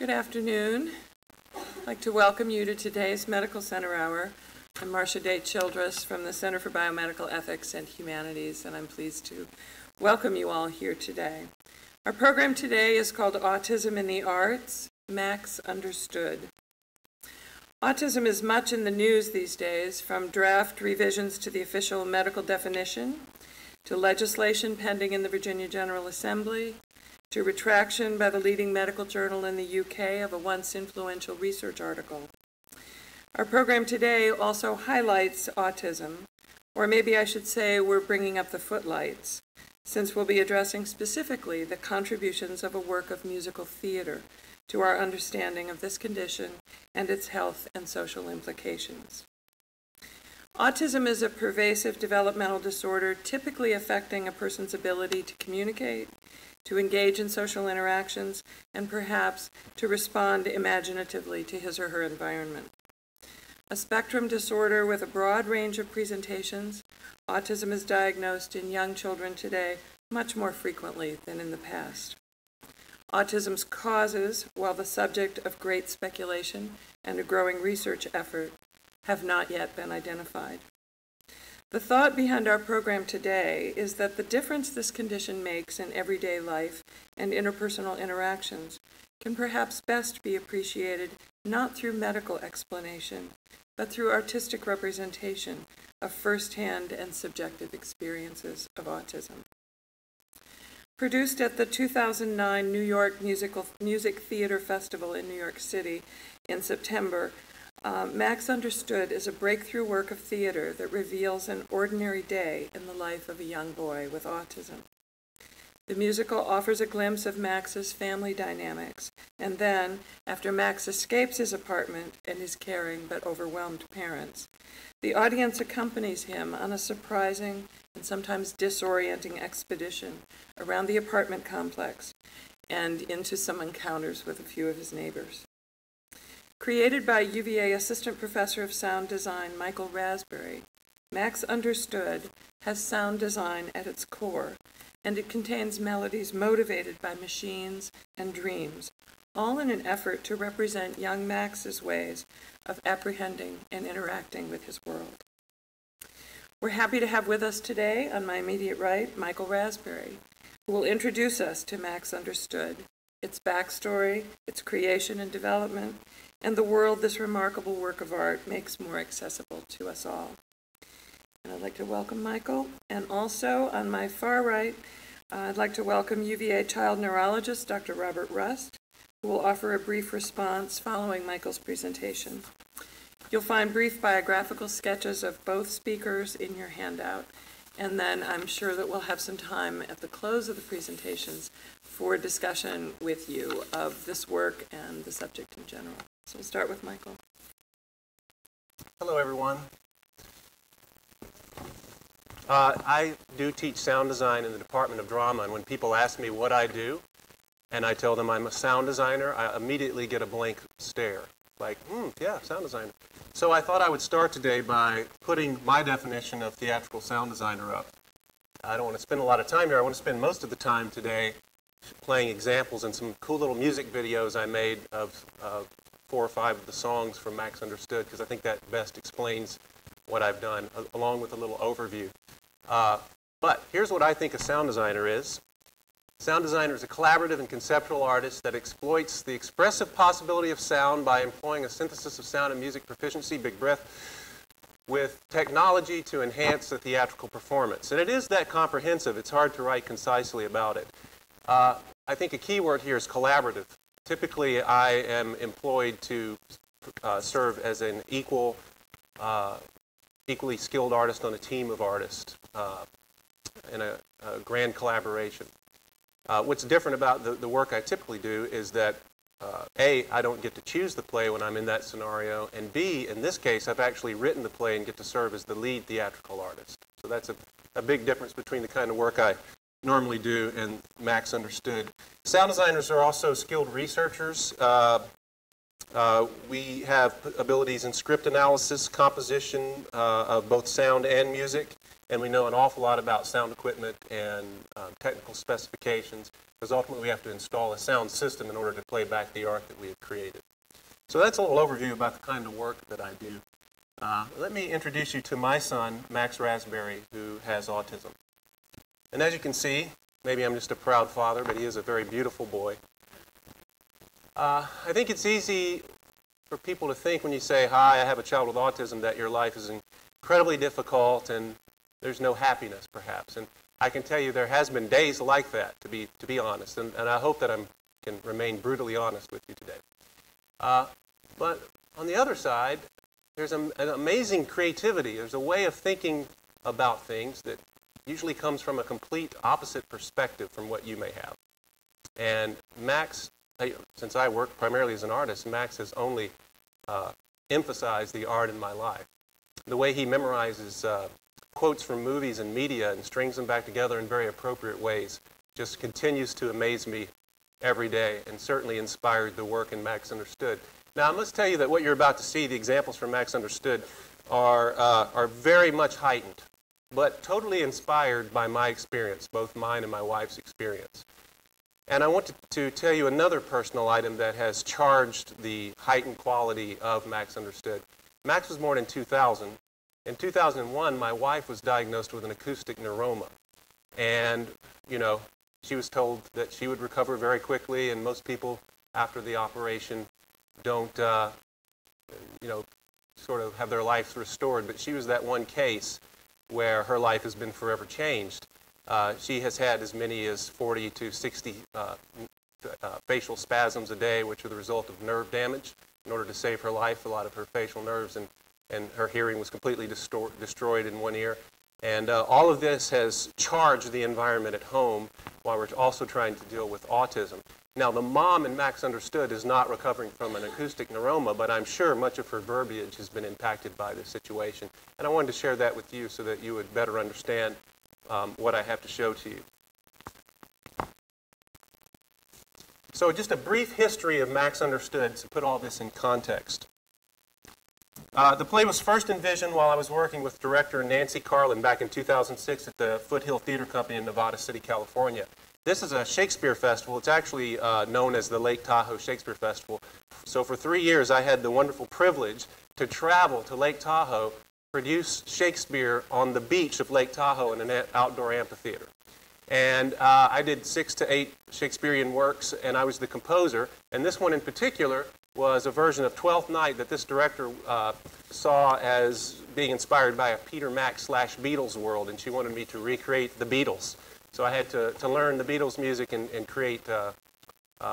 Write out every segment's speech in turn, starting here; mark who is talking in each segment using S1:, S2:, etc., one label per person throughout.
S1: Good afternoon. I'd like to welcome you to today's Medical Center Hour. I'm Marcia Day-Childress from the Center for Biomedical Ethics and Humanities, and I'm pleased to welcome you all here today. Our program today is called Autism in the Arts, Max Understood. Autism is much in the news these days, from draft revisions to the official medical definition, to legislation pending in the Virginia General Assembly, to retraction by the leading medical journal in the UK of a once influential research article. Our program today also highlights autism, or maybe I should say we're bringing up the footlights, since we'll be addressing specifically the contributions of a work of musical theater to our understanding of this condition and its health and social implications. Autism is a pervasive developmental disorder typically affecting a person's ability to communicate, to engage in social interactions, and perhaps to respond imaginatively to his or her environment. A spectrum disorder with a broad range of presentations, autism is diagnosed in young children today much more frequently than in the past. Autism's causes, while the subject of great speculation and a growing research effort, have not yet been identified. The thought behind our program today is that the difference this condition makes in everyday life and interpersonal interactions can perhaps best be appreciated not through medical explanation, but through artistic representation of firsthand and subjective experiences of autism. Produced at the 2009 New York Music Theater Festival in New York City in September, Max Understood is a breakthrough work of theater that reveals an ordinary day in the life of a young boy with autism. The musical offers a glimpse of Max's family dynamics, and then, after Max escapes his apartment and his caring but overwhelmed parents, the audience accompanies him on a surprising and sometimes disorienting expedition around the apartment complex and into some encounters with a few of his neighbors. Created by UVA Assistant Professor of Sound Design Michael Rasbury, Max Understood has sound design at its core, and it contains melodies motivated by machines and dreams, all in an effort to represent young Max's ways of apprehending and interacting with his world. We're happy to have with us today, on my immediate right, Michael Rasbury, who will introduce us to Max Understood, its backstory, its creation and development, and the world this remarkable work of art makes more accessible to us all. And I'd like to welcome Michael, and also on my far right, I'd like to welcome UVA child neurologist Dr. Robert Rust, who will offer a brief response following Michael's presentation. You'll find brief biographical sketches of both speakers in your handout, and then I'm sure that we'll have some time at the close of the presentations for discussion with you of this work and the subject in general. So we'll start with Michael.
S2: Hello, everyone. I do teach sound design in the Department of Drama, and when people ask me what I do, and I tell them I'm a sound designer, I immediately get a blank stare, like, yeah, sound designer. So I thought I would start today by putting my definition of theatrical sound designer up. I don't want to spend a lot of time here. I want to spend most of the time today playing examples and some cool little music videos I made of 4 or 5 of the songs from Max Understood, because I think that best explains what I've done, along with a little overview. But here's what I think a sound designer is. Sound designer is a collaborative and conceptual artist that exploits the expressive possibility of sound by employing a synthesis of sound and music proficiency, big breath, with technology to enhance the theatrical performance. And it is that comprehensive, it's hard to write concisely about it. I think a key word here is collaborative. Typically, I am employed to serve as an equally skilled artist on a team of artists in a grand collaboration. What's different about the work I typically do is that A, I don't get to choose the play when I'm in that scenario, and B, in this case, I've actually written the play and get to serve as the lead theatrical artist. So that's a big difference between the kind of work I normally do and Max Understood. Sound designers are also skilled researchers. We have abilities in script analysis, composition of both sound and music, and we know an awful lot about sound equipment and technical specifications, because ultimately we have to install a sound system in order to play back the art that we have created. So that's a little overview about the kind of work that I do. Let me introduce you to my son, Max Rasbury, who has autism. And as you can see, maybe I'm just a proud father, but he is a very beautiful boy. I think it's easy for people to think when you say, hi, I have a child with autism, that your life is incredibly difficult and there's no happiness, perhaps. And I can tell you there has been days like that, to be honest, and I hope that I can remain brutally honest with you today. But on the other side, there's an amazing creativity. There's a way of thinking about things that usually comes from a complete opposite perspective from what you may have. And Max, since I work primarily as an artist, Max has only emphasized the art in my life. The way he memorizes quotes from movies and media and strings them back together in very appropriate ways just continues to amaze me every day, and certainly inspired the work in Max Understood. Now, I must tell you that what you're about to see, the examples from Max Understood, are very much heightened, but totally inspired by my experience, both mine and my wife's experience. And I want to tell you another personal item that has charged the heightened quality of Max Understood. Max was born in 2000. In 2001, my wife was diagnosed with an acoustic neuroma. And, you know, she was told that she would recover very quickly, and most people after the operation don't, you know, sort of have their lives restored. But she was that one case where her life has been forever changed. She has had as many as 40 to 60 facial spasms a day, which are the result of nerve damage. In order to save her life, a lot of her facial nerves and her hearing was completely destroyed in one ear. And all of this has charged the environment at home while we're also trying to deal with autism. Now, the mom in Max Understood is not recovering from an acoustic neuroma, but I'm sure much of her verbiage has been impacted by this situation. And I wanted to share that with you so that you would better understand what I have to show to you. So just a brief history of Max Understood to put all this in context. The play was first envisioned while I was working with director Nancy Carlin back in 2006 at the Foothill Theater Company in Nevada City, California. This is a Shakespeare festival. It's actually known as the Lake Tahoe Shakespeare Festival. So for 3 years, I had the wonderful privilege to travel to Lake Tahoe, produce Shakespeare on the beach of Lake Tahoe in an outdoor amphitheater. And I did 6 to 8 Shakespearean works, and I was the composer. And this one in particular was a version of Twelfth Night that this director saw as being inspired by a Peter Max / Beatles world, and she wanted me to recreate the Beatles. So I had to learn the Beatles music and create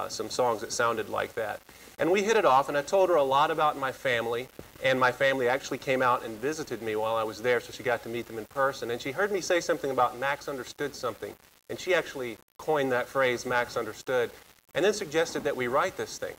S2: some songs that sounded like that. And we hit it off, and I told her a lot about my family, and my family actually came out and visited me while I was there, so she got to meet them in person. And she heard me say something about Max Understood something, and she actually coined that phrase, Max Understood, and then suggested that we write this thing.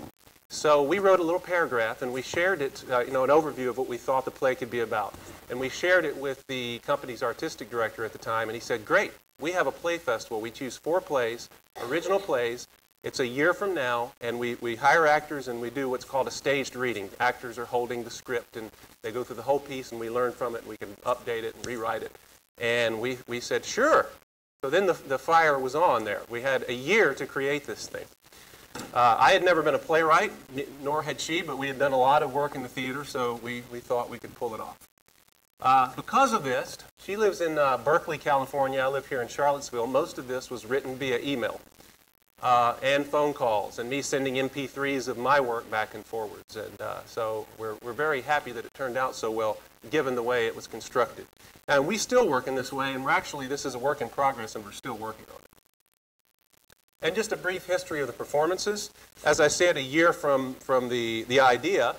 S2: So we wrote a little paragraph, and we shared it, you know, an overview of what we thought the play could be about. And we shared it with the company's artistic director at the time, and he said, great, we have a play festival. We choose 4 plays, original plays. It's a year from now, and we hire actors, and we do what's called a staged reading. Actors are holding the script, and they go through the whole piece, and we learn from it, and we can update it and rewrite it. And we said, sure. So then the fire was on there. We had a year to create this thing. I had never been a playwright, nor had she, but we had done a lot of work in the theater, so we thought we could pull it off. Because of this, she lives in Berkeley, California. I live here in Charlottesville. Most of this was written via email and phone calls, and me sending MP3s of my work back and forwards. And so we're very happy that it turned out so well, given the way it was constructed. And we still work in this way, and this is a work in progress, and we're still working on it. And just a brief history of the performances. As I said, a year from the idea,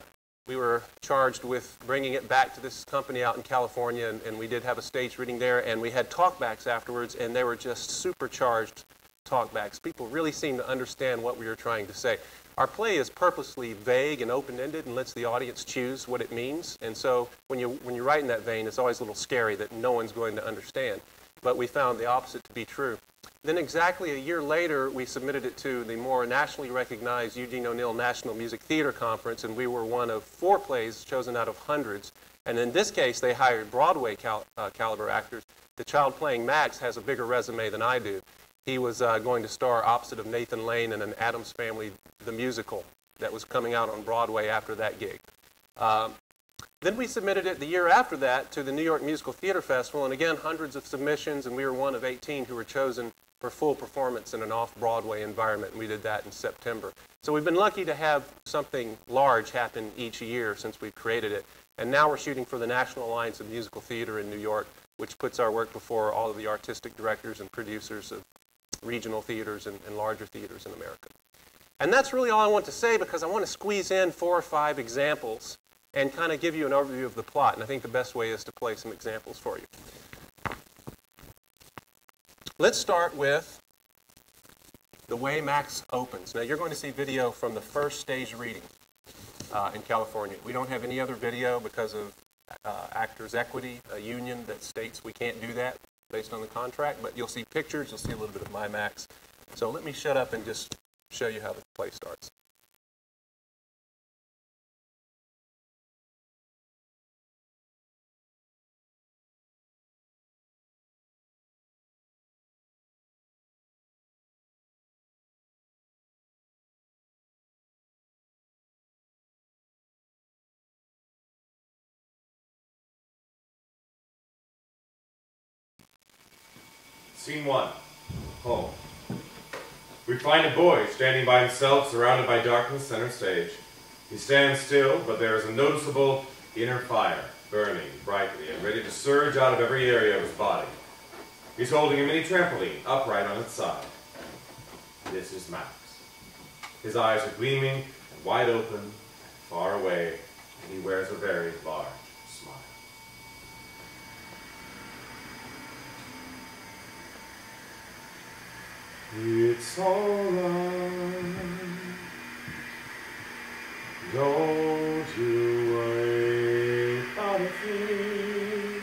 S2: we were charged with bringing it back to this company out in California, and we did have a stage reading there, and we had talkbacks afterwards, and they were just supercharged talkbacks. People really seemed to understand what we were trying to say. Our play is purposely vague and open-ended and lets the audience choose what it means, and so when you write in that vein, it's always a little scary that no one's going to understand. But we found the opposite to be true. Then exactly a year later, we submitted it to the more nationally recognized Eugene O'Neill National Music Theater Conference, and we were one of 4 plays chosen out of hundreds. And in this case, they hired Broadway caliber actors. The child playing Max has a bigger resume than I do. He was going to star opposite of Nathan Lane in an Addams Family, the musical, that was coming out on Broadway after that gig. Then we submitted it the year after that to the New York Musical Theater Festival, and again, hundreds of submissions, and we were one of 18 who were chosen for full performance in an off-Broadway environment, and we did that in September. So we've been lucky to have something large happen each year since we've created it, and now we're shooting for the National Alliance of Musical Theater in New York, which puts our work before all of the artistic directors and producers of regional theaters and larger theaters in America. And that's really all I want to say, because I want to squeeze in 4 or 5 examples and kind of give you an overview of the plot. And I think the best way is to play some examples for you. Let's start with the way Max opens. Now, you're going to see video from the first stage reading in California. We don't have any other video because of Actors Equity, a union that states we can't do that based on the contract. But you'll see pictures. You'll see a little bit of my Max. So let me shut up and just show you how the play starts.
S3: Scene 1. Home. We find a boy standing by himself, surrounded by darkness, center stage. He stands still, but there is a noticeable inner fire, burning brightly and ready to surge out of every area of his body. He's holding a mini trampoline, upright on its side. This is Max. His eyes are gleaming and wide open and far away, and he wears a very large smile. It's alright, don't you worry about a thing.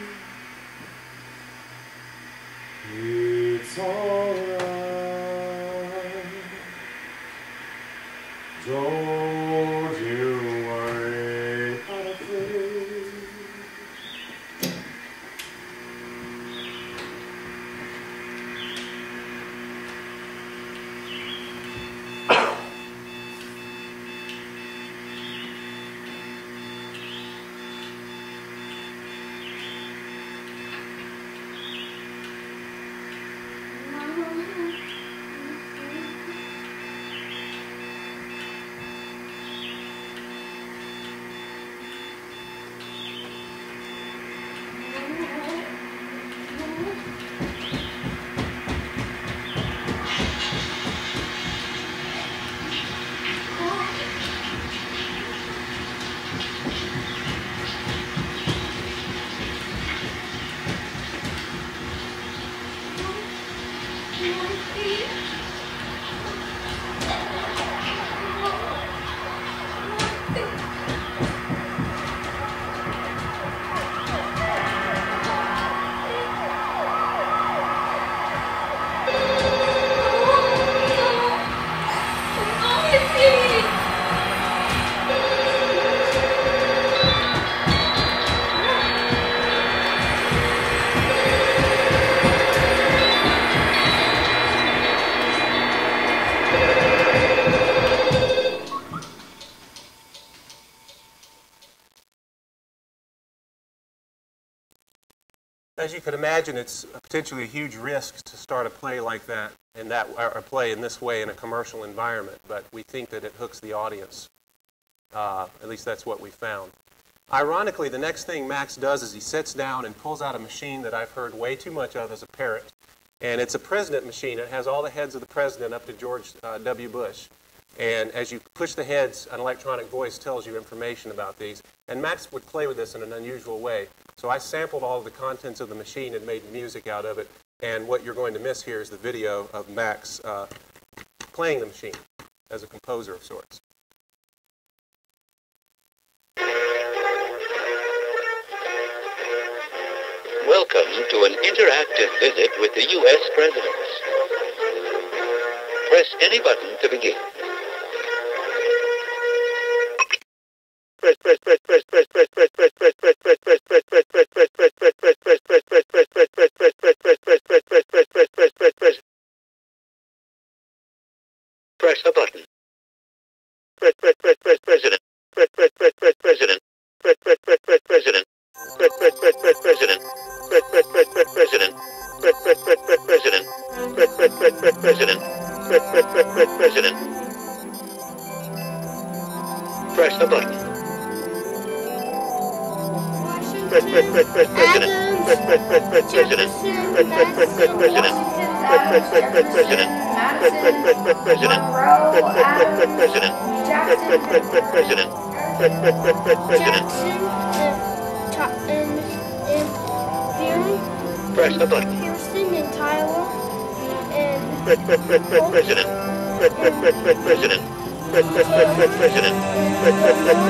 S3: It's alright, don't you worry about a thing.
S2: As you can imagine, it's potentially a huge risk to start a play like that, or a play in this way in a commercial environment, but we think that it hooks the audience. At least that's what we found. Ironically, the next thing Max does is he sits down and pulls out a machine that I've heard way too much of as a parent, and it's a president machine. It has all the heads of the president up to George W. Bush. And as you push the heads, an electronic voice tells you information about these. And Max would play with this in an unusual way. So I sampled all of the contents of the machine and made music out of it. And what you're going to miss here is the video of Max playing the machine as a composer of sorts.
S4: Welcome to an interactive visit with the U.S. President. Press any button to begin. Press a button. President. President. President. President. President. President. President. President. Press the button. President. President. President. President. Press the button.
S5: Pearson and Tyler and
S4: President. President.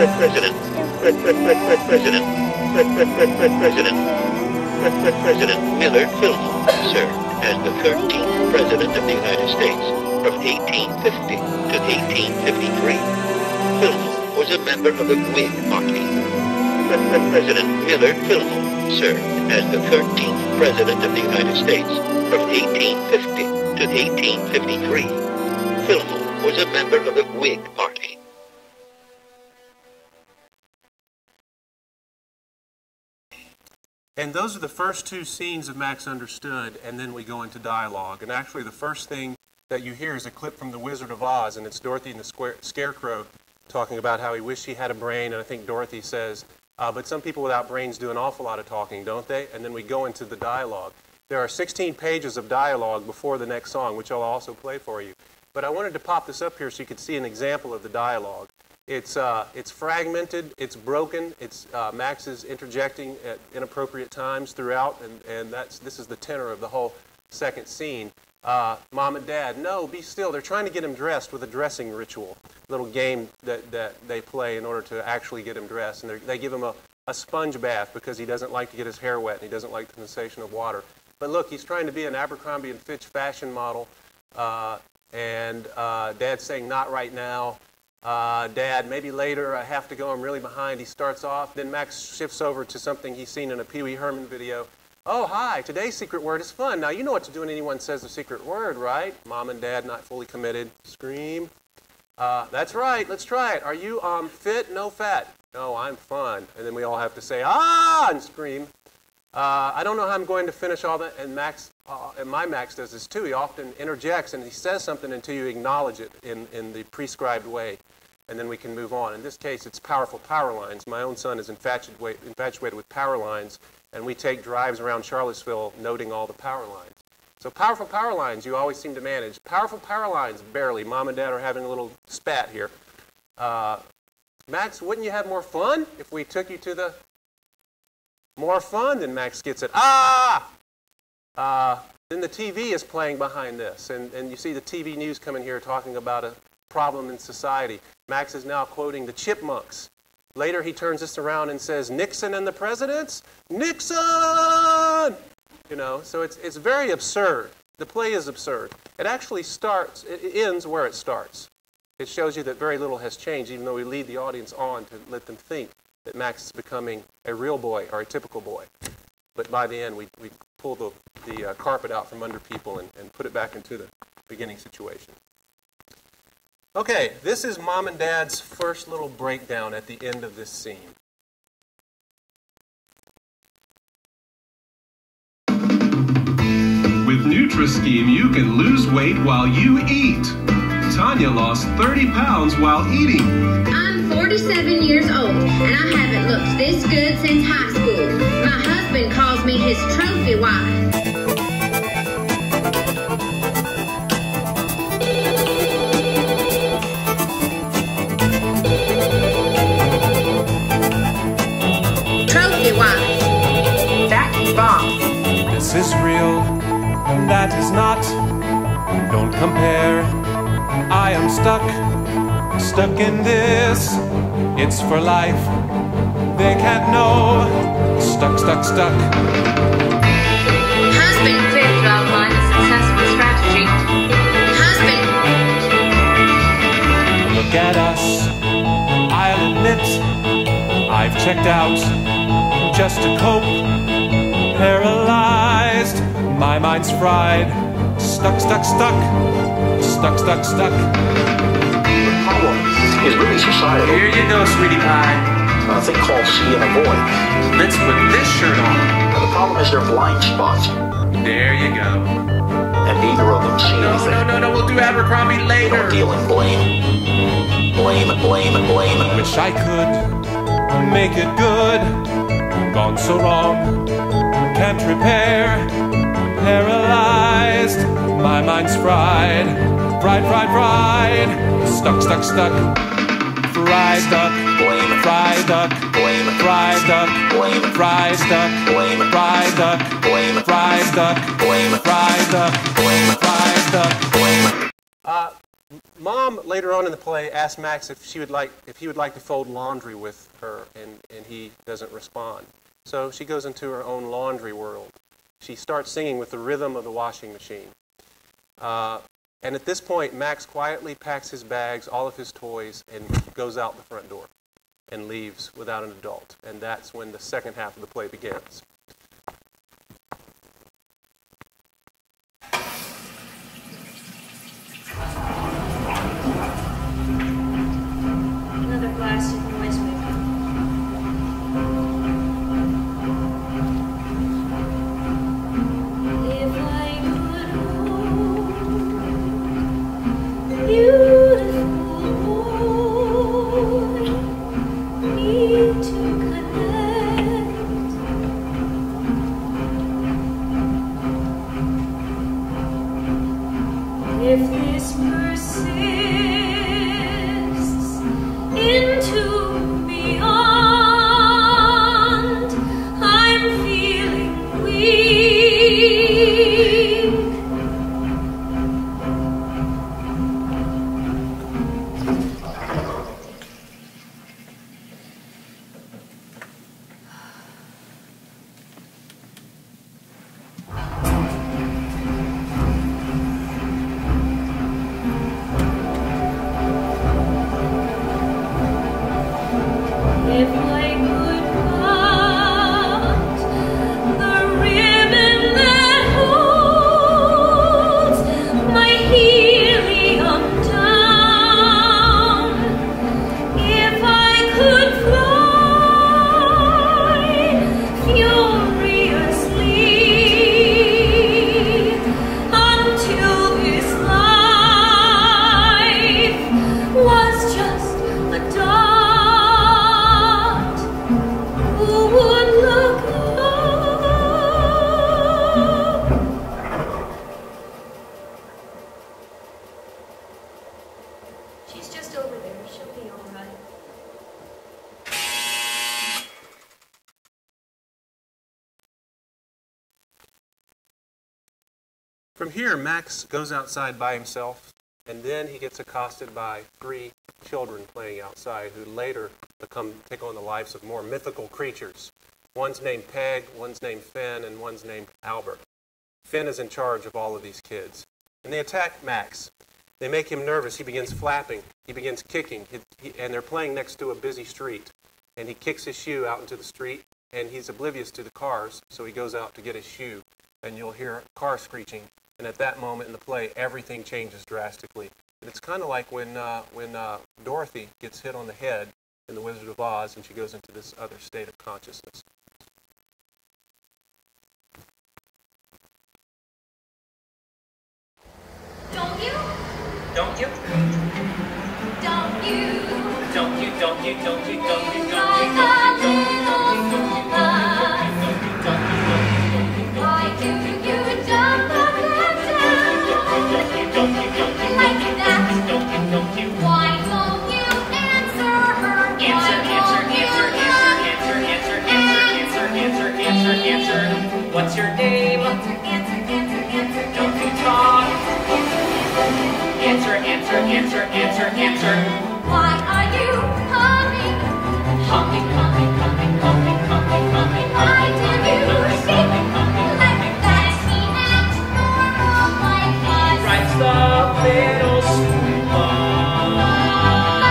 S4: President. President. President Millard Fillmore served as the 13th President of the United States from 1850 to 1853. Fillmore was a member of the Whig Party. President Millard Fillmore served as the 13th President of the United States from 1850 to 1853. Fillmore was a member of the Whig Party.
S2: And those are the first two scenes of Max Understood, and then we go into dialogue. And actually the first thing that you hear is a clip from The Wizard of Oz, and it's Dorothy and the Scarecrow talking about how he wished he had a brain, and I think Dorothy says, but some people without brains do an awful lot of talking, don't they? And then we go into the dialogue. There are 16 pages of dialogue before the next song, which I'll also play for you. But I wanted to pop this up here so you could see an example of the dialogue. It's fragmented, it's broken, Max is interjecting at inappropriate times throughout, and this is the tenor of the whole second scene. Mom and Dad, no, be still. They're trying to get him dressed with a dressing ritual, little game that they play in order to actually get him dressed. And they give him a sponge bath because he doesn't like to get his hair wet and he doesn't like the sensation of water. But look, he's trying to be an Abercrombie & Fitch fashion model, and Dad's saying, not right now. Dad, maybe later, I have to go, I'm really behind. He starts off, then Max shifts over to something he's seen in a Pee Wee Herman video. Oh, hi, today's secret word is fun. Now, you know what to do when anyone says the secret word, right? Mom and Dad not fully committed. Scream. That's right, let's try it. Are you fit? No fat. No, I'm fun. And then we all have to say, ah, and scream. I don't know how I'm going to finish all that, and my Max does this too. He often interjects and he says something until you acknowledge it in the prescribed way, and then we can move on. In this case, it's powerful power lines. My own son is infatuated with power lines, and we take drives around Charlottesville noting all the power lines. So powerful power lines, you always seem to manage. Powerful power lines, barely. Mom and Dad are having a little spat here. Max, wouldn't you have more fun if we took you to the... More fun? Then Max gets it. Ah! Then the TV is playing behind this, and you see the TV news coming here talking about a problem in society. Max is now quoting the Chipmunks. Later he turns this around and says, Nixon and the presidents? Nixon! You know, so it's very absurd. The play is absurd. It actually starts, it ends where it starts. It shows you that very little has changed, even though we lead the audience on to let them think that Max is becoming a real boy or a typical boy. But by the end, we pull the carpet out from under people and put it back into the beginning situation. Okay, this is Mom and Dad's first little breakdown at the end of this scene.
S6: With Nutri-Scheme, you can lose weight while you eat. Tanya lost 30 pounds while eating.
S7: I'm 47 years old, and I haven't looked this good since high school. My husband calls me his trophy wife. Trophy wife. That's bomb.
S8: This is real, and that is not. Don't compare. I am stuck in this. It's for life. They can't know. Stuck.
S7: Husband. Failure to outline a successful strategy. Husband.
S8: at us. I'll admit I've checked out just to cope. Paralyzed, my mind's fried. Stuck, stuck, stuck. Stuck, stuck, stuck.
S9: The problem is really society.
S10: Here you go, sweetie pie.
S9: A thing called see and avoid.
S10: Let's put this shirt on.
S9: Now, the problem is they're blind spots.
S10: There you go.
S9: And neither of them see anything.
S10: No, we'll do Abercrombie later.
S9: Don't deal in blame. Blame, blame, blame.
S8: Wish I could make it good. Gone so wrong, can't repair. Paralyzed, my mind's fried. Fried, fried, fried. Stuck, stuck, stuck. Fried duck,
S9: blame,
S8: fried duck,
S9: blame,
S8: fried duck,
S9: blame,
S8: fried duck,
S9: blame,
S8: fried duck,
S9: blame,
S8: fried duck,
S9: blame,
S8: fried duck,
S9: blame,
S8: fried duck,
S9: blame.
S2: Mom later on in the play asked Max if he would like to fold laundry with her, and he doesn't respond. So she goes into her own laundry world. She starts singing with the rhythm of the washing machine. And at this point, Max quietly packs his bags, all of his toys, and goes out the front door and leaves without an adult. And that's when the second half of the play begins.
S5: Another blast of noise wake up. If I could hold the beautiful boy, need to connect. If this persists into beyond, I'm feeling weak. If I could cut the ribbon that holds my helium down, if I could fly furiously until this life was just a dot. Who would look up? She's just over there. She'll be all right.
S2: From here, Max goes outside by himself, and then he gets accosted by 3 children playing outside who later take on the lives of more mythical creatures. One's named Peg, one's named Finn, and one's named Albert. Finn is in charge of all of these kids. And they attack Max. They make him nervous. He begins flapping. He begins kicking. And they're playing next to a busy street. And he kicks his shoe out into the street, and he's oblivious to the cars, so he goes out to get his shoe. And you'll hear a car screeching. And at that moment in the play, everything changes drastically. And it's kind of like when Dorothy gets hit on the head in The Wizard of Oz, and she goes into this other state of consciousness.
S5: Don't you?
S10: Don't you?
S5: Don't you?
S10: Don't you, don't you, don't you, don't you, don't you,
S5: Like a little woman. Why do you jump up and down like that? Why don't you answer her?
S10: Answer. What's your name?
S5: Answer.
S10: Don't you talk. Answer.
S5: Why are you humming?
S10: Humming.
S5: Why do you sing like that? He acts normal like us.
S10: Writes the little school bus.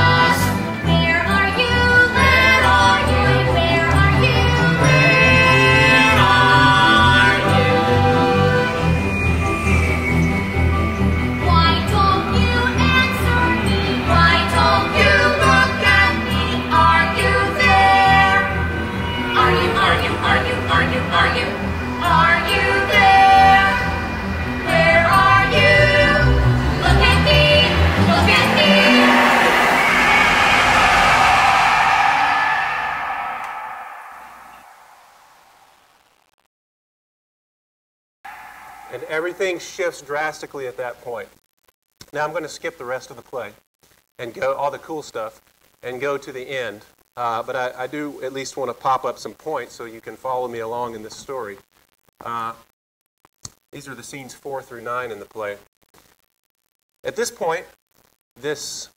S2: everything shifts drastically at that point. Now I'm going to skip the rest of the play and go all the cool stuff and go to the end. But I do at least want to pop up some points so you can follow me along in this story. These are the scenes 4 through 9 in the play. At this point, this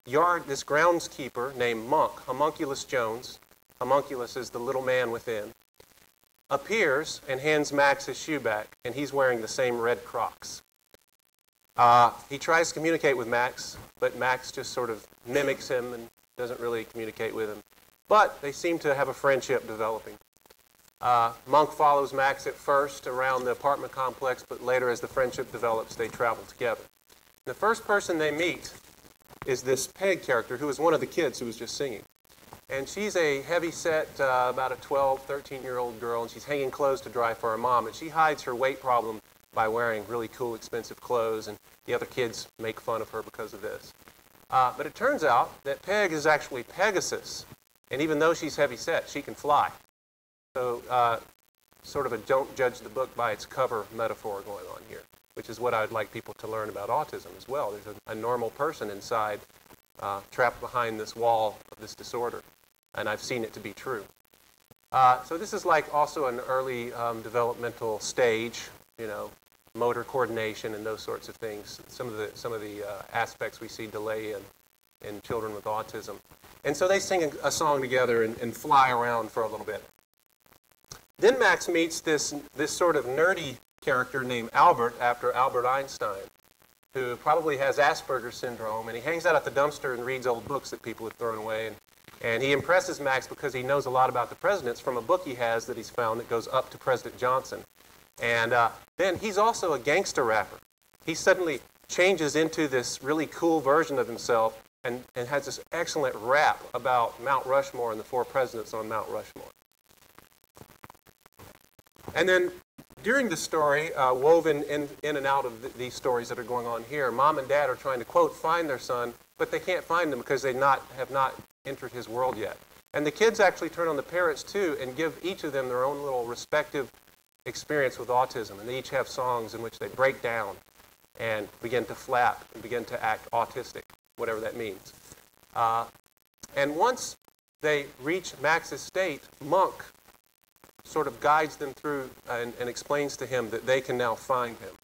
S2: groundskeeper named Monk, Homunculus Jones, homunculus is the little man within, appears and hands Max his shoe back, and he's wearing the same red Crocs. He tries to communicate with Max, but Max just sort of mimics him and doesn't really communicate with him. But they seem to have a friendship developing. Monk follows Max at first around the apartment complex, but later as the friendship develops, they travel together. The first person they meet is this Peg character, who is one of the kids who was just singing. And she's a heavy-set, about a 12, 13-year-old girl, and she's hanging clothes to dry for her mom. And she hides her weight problem by wearing really cool, expensive clothes, and the other kids make fun of her because of this. But it turns out that Peg is actually Pegasus, and even though she's heavy-set, she can fly. So sort of a don't judge the book by its cover metaphor going on here, which is what I'd like people to learn about autism as well. There's a normal person inside, trapped behind this wall of this disorder, and I've seen it to be true. So this is like also an early developmental stage, you know, motor coordination and those sorts of things. Some of the aspects we see delay in children with autism. And so they sing a song together and fly around for a little bit. Then Max meets this sort of nerdy character named Albert, after Albert Einstein, who probably has Asperger's syndrome, and he hangs out at the dumpster and reads old books that people have thrown away. And he impresses Max because he knows a lot about the presidents from a book he has that he's found that goes up to President Johnson. And then he's also a gangster rapper. He suddenly changes into this really cool version of himself and has this excellent rap about Mount Rushmore and the 4 presidents on Mount Rushmore. And then during the story, woven in and out of these stories that are going on here, Mom and Dad are trying to, quote, find their son, but they can't find him because they have not entered his world yet. And the kids actually turn on the parents, too, and give each of them their own little respective experience with autism. And they each have songs in which they break down and begin to flap and begin to act autistic, whatever that means. And once they reach Max's state, Monk sort of guides them through and explains to him that they can now find him.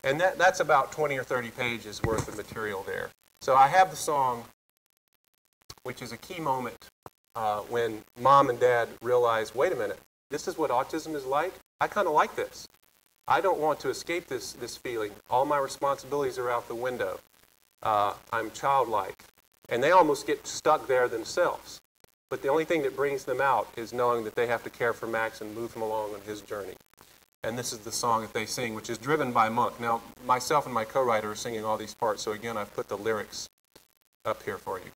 S2: And that's about 20 or 30 pages worth of material there. So I have the song, which is a key moment when Mom and Dad realize, wait a minute, this is what autism is like? I kind of like this. I don't want to escape this feeling. All my responsibilities are out the window. I'm childlike. And they almost get stuck there themselves. But the only thing that brings them out is knowing that they have to care for Max and move him along on his journey. And this is the song that they sing, which is driven by Monk. Now, myself and my co-writer are singing all these parts, so again, I've put the lyrics up here for you.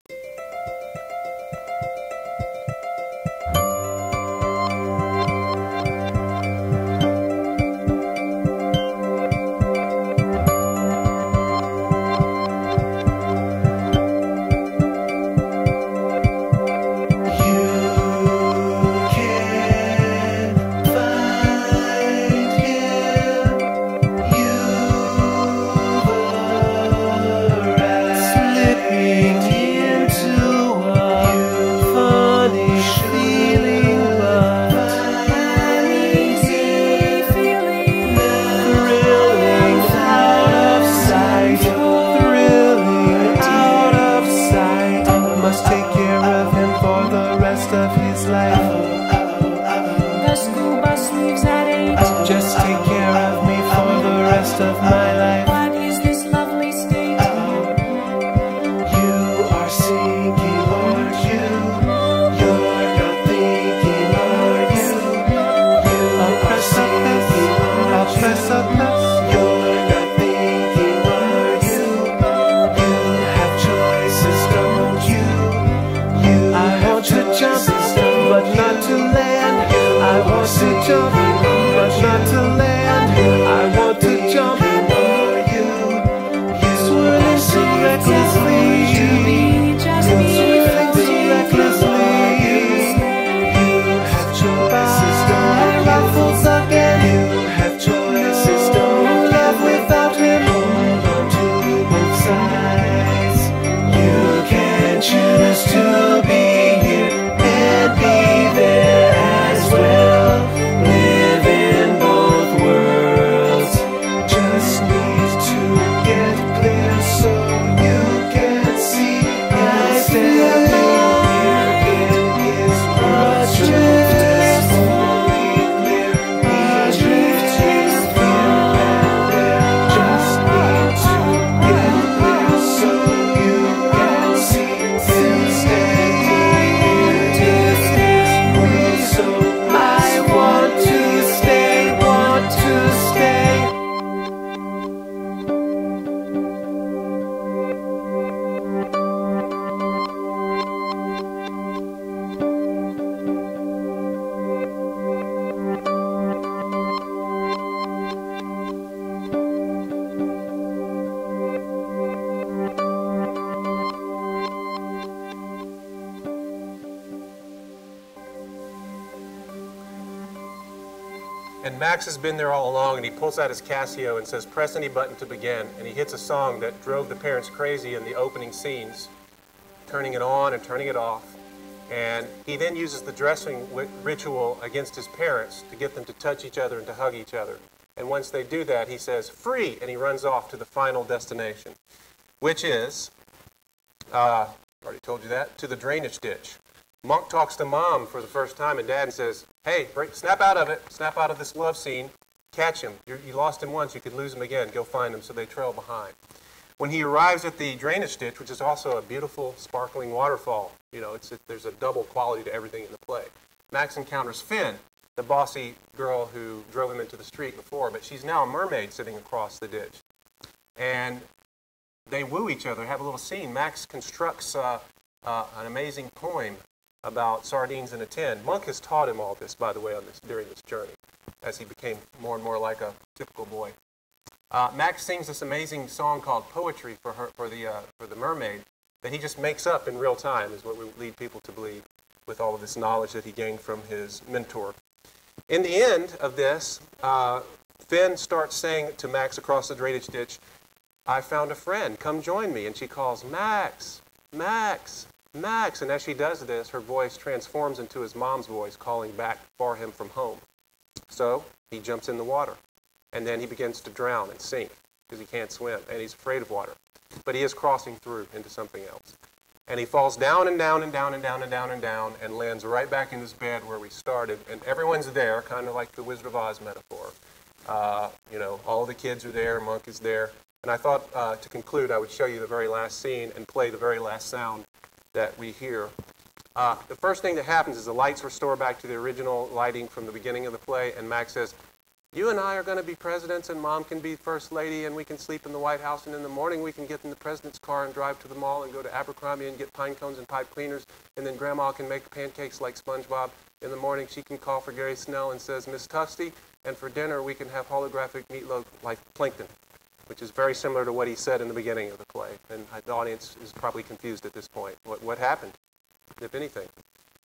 S8: Choices, don't
S2: And Max has been there all along, and he pulls out his Casio and says, press any button to begin. And he hits a song that drove the parents crazy in the opening scenes, turning it on and turning it off. And he then uses the dressing ritual against his parents to get them to touch each other and to hug each other. And once they do that, he says, free, and he runs off to the final destination, which is, already told you that, to the drainage ditch. Monk talks to Mom for the first time and Dad and says, hey, snap out of it, snap out of this love scene, catch him. You lost him once, you could lose him again, go find him. So they trail behind. When he arrives at the drainage ditch, which is also a beautiful, sparkling waterfall, you know, there's a double quality to everything in the play. Max encounters Finn, the bossy girl who drove him into the street before, but she's now a mermaid sitting across the ditch. And they woo each other, have a little scene. Max constructs an amazing poem about sardines in a tin. Monk has taught him all this, by the way, during this journey, as he became more and more like a typical boy. Max sings this amazing song called Poetry for the mermaid that he just makes up in real time, is what we lead people to believe, with all of this knowledge that he gained from his mentor. In the end of this, Finn starts saying to Max across the drainage ditch, I found a friend, come join me. And she calls, Max, Max, Max. And as she does this, her voice transforms into his mom's voice, calling back for him from home. So he jumps in the water. And then he begins to drown and sink because he can't swim and he's afraid of water. But he is crossing through into something else. And he falls down and down and down and down and down and down and lands right back in this bed where we started. And everyone's there, kind of like the Wizard of Oz metaphor. You know, all the kids are there, Monk is there. And I thought to conclude I would show you the very last scene and play the very last sound that we hear. The first thing that happens is the lights restore back to the original lighting from the beginning of the play, and Max says, you and I are going to be presidents, and Mom can be first lady, and we can sleep in the White House, and in the morning we can get in the president's car and drive to the mall and go to Abercrombie and get pine cones and pipe cleaners, and then Grandma can make pancakes like SpongeBob. In the morning she can call for Gary Snell and says, Miss Tufty, and for dinner we can have holographic meatloaf like Plankton, which is very similar to what he said in the beginning of the play. And the audience is probably confused at this point. What happened, if anything?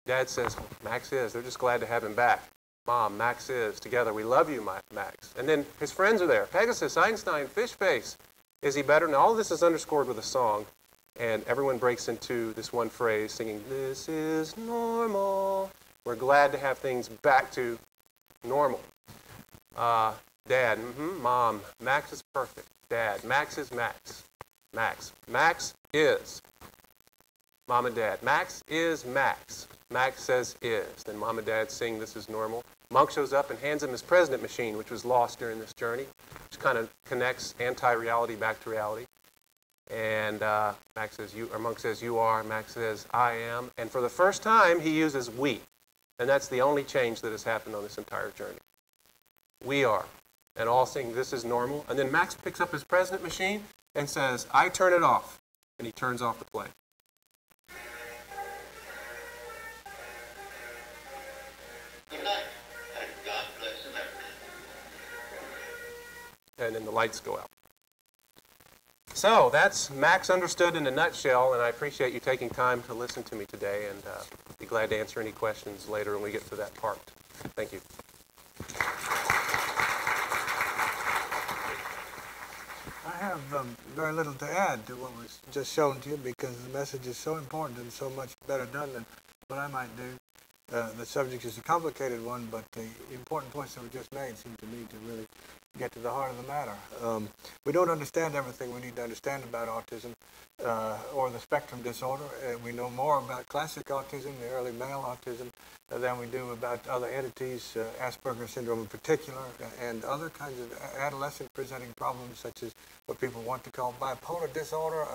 S2: Dad says, Max is. They're just glad to have him back. Mom, Max is. Together, we love you, Max. And then his friends are there. Pegasus, Einstein, Fishface. Is he better? Now, all of this is underscored with a song. And everyone breaks into this one phrase, singing, this is normal. We're glad to have things back to normal. Dad, Mom, Max is perfect. Dad, Max is Max. Max. Max is. Mom and Dad, Max is Max. Max says is. Then Mom and Dad sing This Is Normal. Monk shows up and hands him his president machine, which was lost during this journey, which kind of connects anti-reality back to reality. And Monk says, you are. Max says, I am. And for the first time, he uses we. And that's the only change that has happened on this entire journey. We are. And all sing This Is Normal. And then Max picks up his president machine and says, I turn it off. And he turns off the play.
S4: Good night, and God bless America.
S2: And then the lights go out. So that's Max Understood in a nutshell, and I appreciate you taking time to listen to me today, and be glad to answer any questions later when we get to that part. Thank you.
S11: I have very little to add to what was just shown to you because the message is so important and so much better done than what I might do. The subject is a complicated one, but the important points that were just made seem to me to really get to the heart of the matter. We don't understand everything we need to understand about autism or the spectrum disorder. We know more about classic autism, the early male autism, than we do about other entities, Asperger's syndrome in particular, and other kinds of adolescent presenting problems such as what people want to call bipolar disorder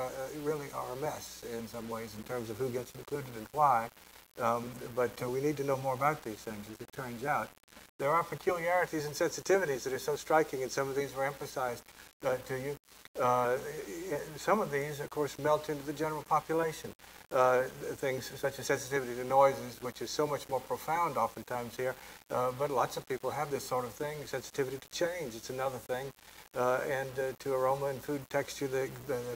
S11: really are a mess in some ways in terms of who gets included and why. But we need to know more about these things, as it turns out. There are peculiarities and sensitivities that are so striking, and some of these were emphasized to you. Some of these, of course, melt into the general population. Things such as sensitivity to noises, which is so much more profound oftentimes here, but lots of people have this sort of thing. Sensitivity to change, it's another thing. And to aroma and food texture, the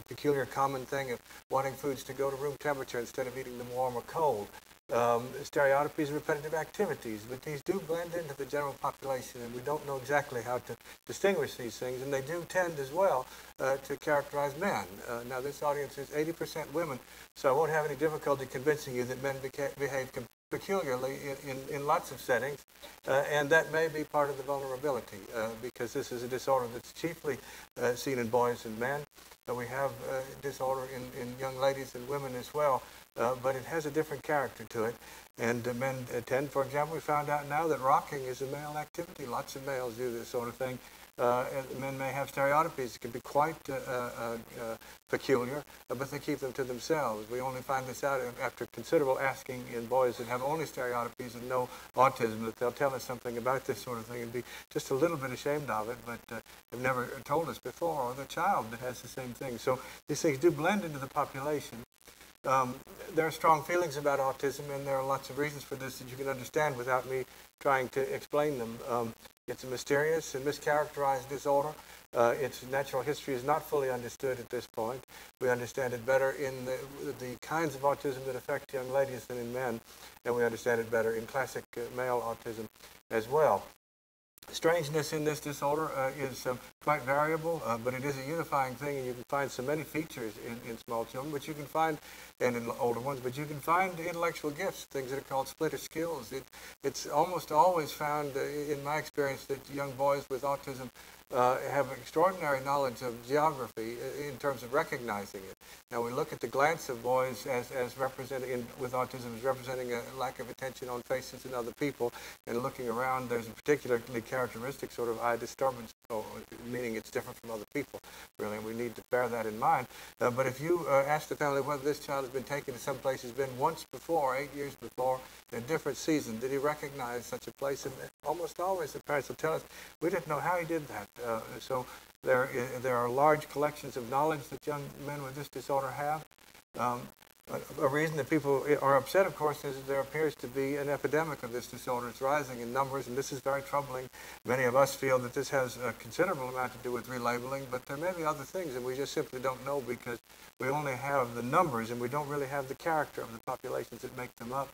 S11: peculiar common thing of wanting foods to go to room temperature instead of eating them warm or cold. stereotypies and repetitive activities, but these do blend into the general population, and we don't know exactly how to distinguish these things, and they do tend as well to characterize men. Now, this audience is 80% women, so I won't have any difficulty convincing you that men behave peculiarly in lots of settings, and that may be part of the vulnerability, because this is a disorder that's chiefly seen in boys and men. We have disorder in young ladies and women as well, but it has a different character to it. And men tend, for example, we found out now that rocking is a male activity. Lots of males do this sort of thing. Men may have stereotypies. It can be quite peculiar, but they keep them to themselves. We only find this out after considerable asking in boys that have only stereotypies and no autism, that they'll tell us something about this sort of thing and be just a little bit ashamed of it, but have never told us before, or the child that has the same thing. So these things do blend into the population. There are strong feelings about autism, and there are lots of reasons for this that you can understand without me trying to explain them. It's a mysterious and mischaracterized disorder. Its natural history is not fully understood at this point. We understand it better in the kinds of autism that affect young ladies than in men, and we understand it better in classic male autism as well. Strangeness in this disorder is quite variable, but it is a unifying thing, and you can find so many features in small children, but you can find, and in older ones, but you can find intellectual gifts, things that are called splitter skills. It's almost always found, in my experience, that young boys with autism have extraordinary knowledge of geography in terms of recognizing it. Now, we look at the glance of boys as representing, with autism, as representing a lack of attention on faces and other people, and looking around, there's a particularly characteristic sort of eye disturbance, meaning it's different from other people, really, and we need to bear that in mind. But if you ask the family whether this child has been taken to some place, has been once before, 8 years before, in a different season, did he recognize such a place? And almost always the parents will tell us, we didn't know how he did that. So there are large collections of knowledge that young men with this disorder have. A reason that people are upset, of course, is that there appears to be an epidemic of this disorder. It's rising in numbers, and this is very troubling. Many of us feel that this has a considerable amount to do with relabeling, but there may be other things, and we just simply don't know because we only have the numbers, and we don't really have the character of the populations that make them up.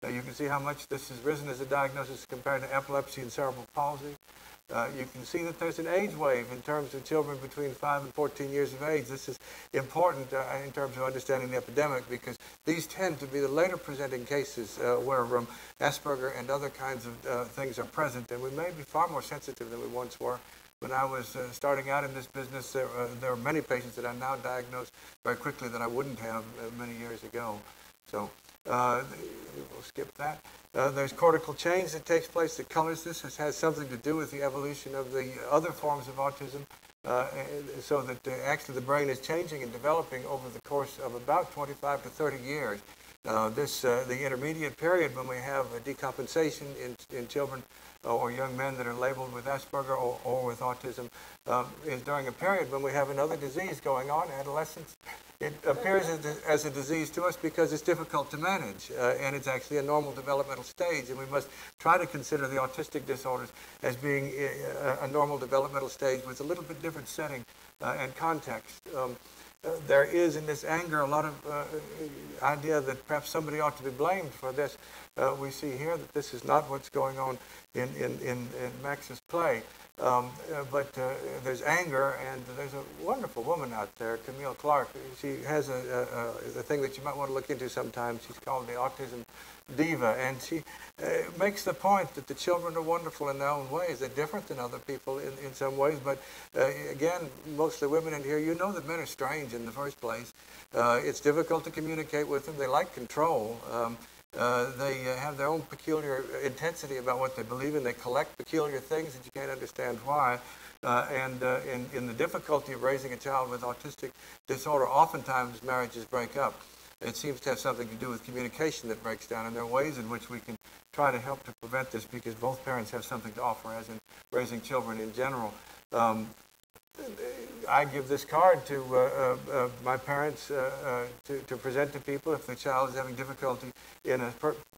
S11: You can see how much this has risen as a diagnosis compared to epilepsy and cerebral palsy. You can see that there's an age wave in terms of children between 5 and 14 years of age. This is important in terms of understanding the epidemic, because these tend to be the later presenting cases where Asperger and other kinds of things are present, and we may be far more sensitive than we once were. When I was starting out in this business, there are many patients that I now diagnose very quickly that I wouldn't have many years ago. So we'll skip that. There's cortical change that takes place that colors this. This has something to do with the evolution of the other forms of autism, so that actually the brain is changing and developing over the course of about 25 to 30 years. The intermediate period when we have a decompensation in children or young men that are labeled with Asperger or with autism is during a period when we have another disease going on, adolescence. It appears as a disease to us because it's difficult to manage, and it's actually a normal developmental stage, and we must try to consider the autistic disorders as being a normal developmental stage with a little bit different setting and context. There is in this anger a lot of idea that perhaps somebody ought to be blamed for this. We see here that this is not what's going on in Max's play. But there's anger, and there's a wonderful woman out there, Camille Clark. She has a thing that you might want to look into sometime. She's called the Autism Diva, and she makes the point that the children are wonderful in their own ways. They're different than other people in some ways, but again, mostly women in here, you know that men are strange in the first place. It's difficult to communicate with them. They like control. They have their own peculiar intensity about what they believe in. They collect peculiar things that you can't understand why. And in the difficulty of raising a child with autistic disorder, oftentimes marriages break up. It seems to have something to do with communication that breaks down, and there are ways in which we can try to help to prevent this, because both parents have something to offer, as in raising children in general. I give this card to my parents to present to people if the child is having difficulty in a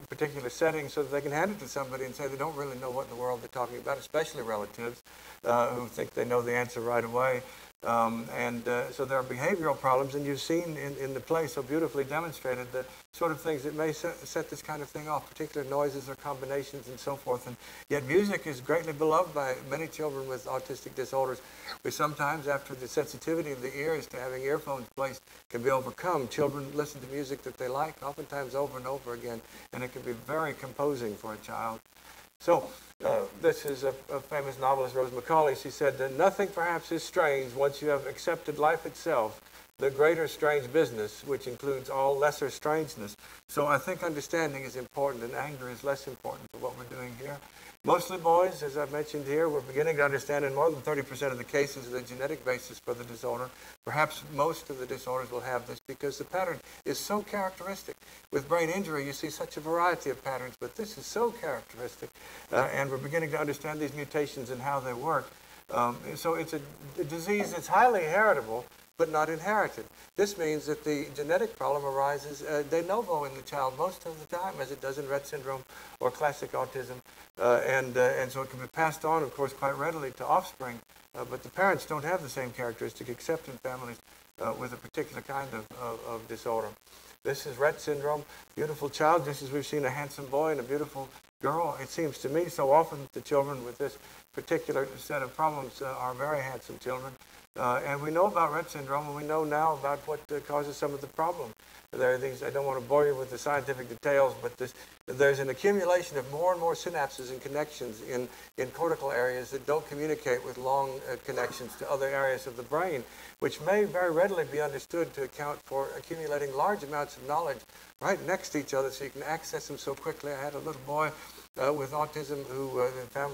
S11: particular setting, so that they can hand it to somebody and say they don't really know what in the world they're talking about, especially relatives who think they know the answer right away. So there are behavioral problems, and you've seen in the play so beautifully demonstrated the sort of things that may set this kind of thing off, particular noises or combinations and so forth. And yet music is greatly beloved by many children with autistic disorders. We sometimes, after the sensitivity of the ears to having earphones placed can be overcome, children listen to music that they like, oftentimes over and over again, and it can be very composing for a child. So this is a famous novelist, Rose Macaulay. She said that nothing perhaps is strange once you have accepted life itself, the greater strange business, which includes all lesser strangeness. So I think understanding is important, and anger is less important for what we're doing here. Mostly boys, as I've mentioned here, we're beginning to understand in more than 30% of the cases the genetic basis for the disorder. Perhaps most of the disorders will have this because the pattern is so characteristic. With brain injury, you see such a variety of patterns, but this is so characteristic, and we're beginning to understand these mutations and how they work. So it's a disease that's highly heritable, but not inherited. This means that the genetic problem arises de novo in the child most of the time, as it does in Rett syndrome or classic autism, and so it can be passed on, of course, quite readily to offspring, but the parents don't have the same characteristic except in families with a particular kind of disorder. This is Rett syndrome, beautiful child, just as we've seen a handsome boy and a beautiful girl. It seems to me so often the children with this particular set of problems are very handsome children. And we know about Rett syndrome, and we know now about what causes some of the problem. There are these, I don't want to bore you with the scientific details, but there's an accumulation of more and more synapses and connections in cortical areas that don't communicate with long connections to other areas of the brain, which may very readily be understood to account for accumulating large amounts of knowledge right next to each other so you can access them so quickly. I had a little boy with autism who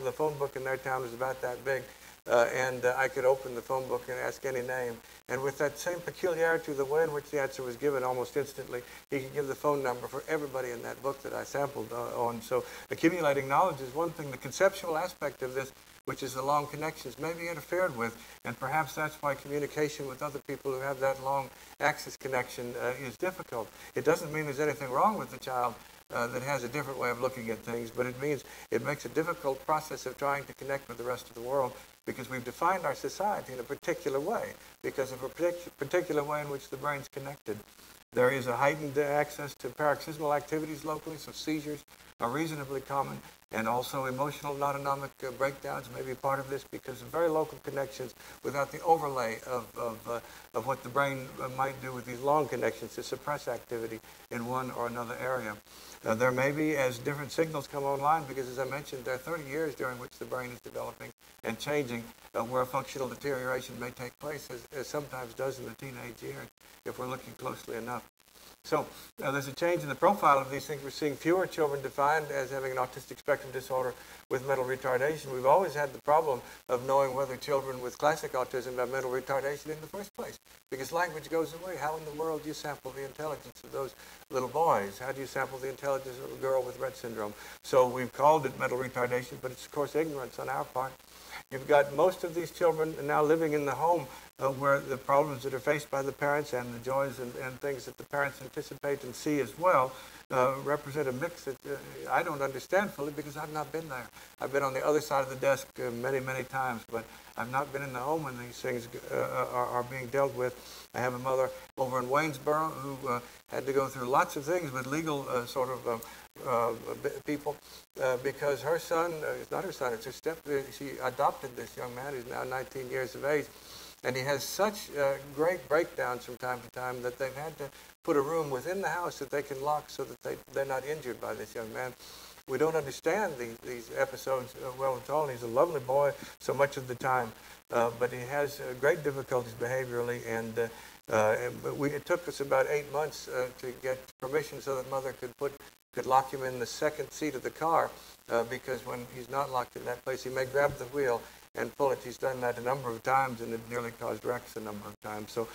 S11: the phone book in their town was about that big. And I could open the phone book and ask any name. And with that same peculiarity, the way in which the answer was given almost instantly, he could give the phone number for everybody in that book that I sampled on. So accumulating knowledge is one thing. The conceptual aspect of this, which is the long connections, may be interfered with. And perhaps that's why communication with other people who have that long axis connection is difficult. It doesn't mean there's anything wrong with the child that has a different way of looking at things, but it means it makes a difficult process of trying to connect with the rest of the world because we've defined our society in a particular way, because of a particular way in which the brain's connected. There is a heightened access to paroxysmal activities locally, so seizures are reasonably common, and also emotional and autonomic breakdowns may be part of this because of very local connections without the overlay of what the brain might do with these long connections to suppress activity in one or another area. There may be, as different signals come online, because as I mentioned, there are 30 years during which the brain is developing and changing, where functional deterioration may take place, as sometimes does in the teenage years, if we're looking closely enough. So there's a change in the profile of these things. We're seeing fewer children defined as having an autistic spectrum disorder with mental retardation. We've always had the problem of knowing whether children with classic autism have mental retardation in the first place, because language goes away. How in the world do you sample the intelligence of those little boys? How do you sample the intelligence of a girl with Rett syndrome? So we've called it mental retardation, but it's, of course, ignorance on our part. You've got most of these children now living in the home where the problems that are faced by the parents and the joys and things that the parents anticipate and see as well represent a mix that I don't understand fully because I've not been there. I've been on the other side of the desk many, many times, but I've not been in the home when these things are being dealt with. I have a mother over in Waynesboro who had to go through lots of things with legal people because her son, it's not her son, it's her she adopted this young man who's now 19 years of age, and he has such great breakdowns from time to time that they've had to put a room within the house that they can lock so that they're not injured by this young man. We don't understand these episodes well at all. He's a lovely boy so much of the time, but he has great difficulties behaviorally, and it took us about 8 months to get permission so that mother could lock him in the second seat of the car, because when he's not locked in that place, he may grab the wheel and pull it. He's done that a number of times, and it nearly caused wrecks a number of times. So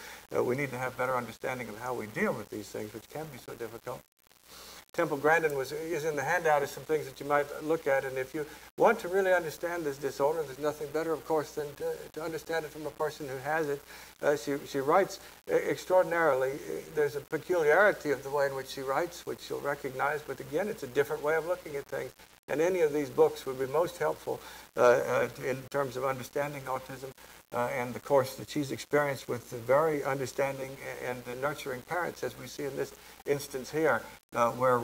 S11: we need to have better understanding of how we deal with these things, which can be so difficult. Temple Grandin is in the handout as some things that you might look at, and if you want to really understand this disorder, there's nothing better, of course, than to understand it from a person who has it. She writes extraordinarily. There's a peculiarity of the way in which she writes, which you'll recognize, but again, it's a different way of looking at things. And any of these books would be most helpful in terms of understanding autism and the course that she's experienced with the very understanding and nurturing parents, as we see in this instance here, where